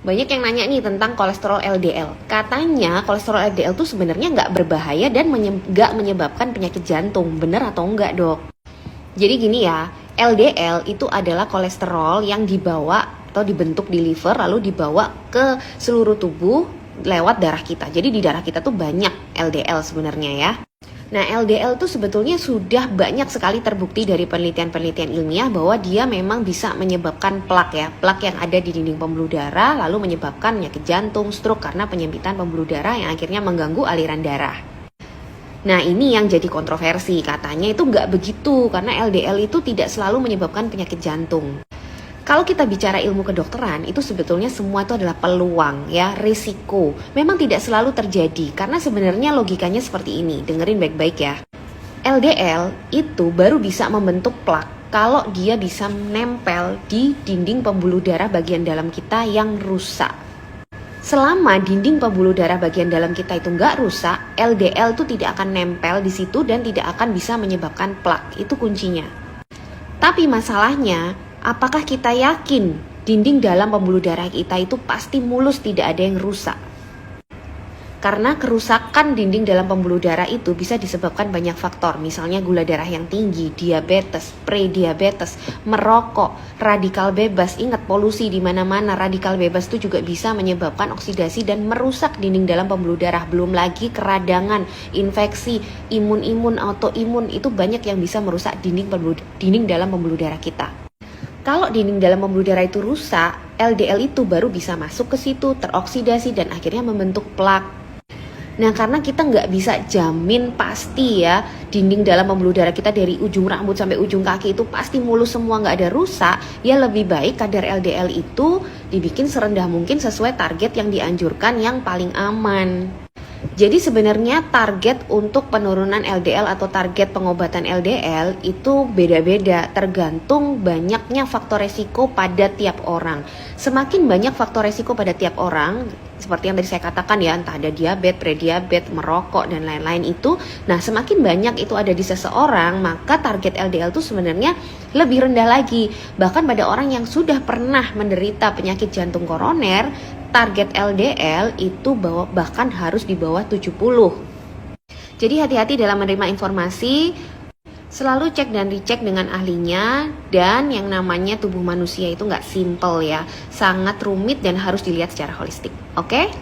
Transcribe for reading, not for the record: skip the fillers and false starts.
Banyak yang nanya nih tentang kolesterol LDL. Katanya kolesterol LDL tuh sebenarnya nggak berbahaya dan nggak menyebabkan penyakit jantung. Bener atau enggak, dok? Jadi gini ya, LDL itu adalah kolesterol yang dibawa atau dibentuk di liver lalu dibawa ke seluruh tubuh lewat darah kita. Jadi di darah kita tuh banyak LDL sebenarnya ya. Nah, LDL itu sebetulnya sudah banyak sekali terbukti dari penelitian-penelitian ilmiah bahwa dia memang bisa menyebabkan plak ya. Plak yang ada di dinding pembuluh darah lalu menyebabkan penyakit jantung, stroke karena penyempitan pembuluh darah yang akhirnya mengganggu aliran darah. Nah, ini yang jadi kontroversi. Katanya itu nggak begitu karena LDL itu tidak selalu menyebabkan penyakit jantung. Kalau kita bicara ilmu kedokteran, itu sebetulnya semua itu adalah peluang ya, risiko. Memang tidak selalu terjadi, karena sebenarnya logikanya seperti ini, dengerin baik-baik ya. LDL itu baru bisa membentuk plak kalau dia bisa menempel di dinding pembuluh darah bagian dalam kita yang rusak. Selama dinding pembuluh darah bagian dalam kita itu nggak rusak, LDL itu tidak akan nempel di situ dan tidak akan bisa menyebabkan plak. Itu kuncinya. Tapi masalahnya, apakah kita yakin dinding dalam pembuluh darah kita itu pasti mulus, tidak ada yang rusak? Karena kerusakan dinding dalam pembuluh darah itu bisa disebabkan banyak faktor, misalnya gula darah yang tinggi, diabetes, prediabetes, merokok, radikal bebas. Ingat, polusi di mana-mana, radikal bebas itu juga bisa menyebabkan oksidasi dan merusak dinding dalam pembuluh darah. Belum lagi keradangan, infeksi, imun-imun, autoimun, itu banyak yang bisa merusak dinding dalam pembuluh darah kita. Kalau dinding dalam pembuluh darah itu rusak, LDL itu baru bisa masuk ke situ, teroksidasi dan akhirnya membentuk plak. Nah, karena kita nggak bisa jamin pasti ya dinding dalam pembuluh darah kita dari ujung rambut sampai ujung kaki itu pasti mulus semua, nggak ada rusak, ya lebih baik kadar LDL itu dibikin serendah mungkin sesuai target yang dianjurkan yang paling aman. Jadi sebenarnya target untuk penurunan LDL atau target pengobatan LDL itu beda-beda, tergantung banyaknya faktor resiko pada tiap orang. Semakin banyak faktor resiko pada tiap orang, seperti yang tadi saya katakan ya, entah ada diabetes, prediabetes, merokok dan lain-lain itu, nah semakin banyak itu ada di seseorang, maka target LDL itu sebenarnya lebih rendah lagi. Bahkan pada orang yang sudah pernah menderita penyakit jantung koroner, target LDL itu bahkan harus di bawah 70. Jadi hati-hati dalam menerima informasi, selalu cek dan dicek dengan ahlinya, dan yang namanya tubuh manusia itu nggak simple ya, sangat rumit dan harus dilihat secara holistik. Oke?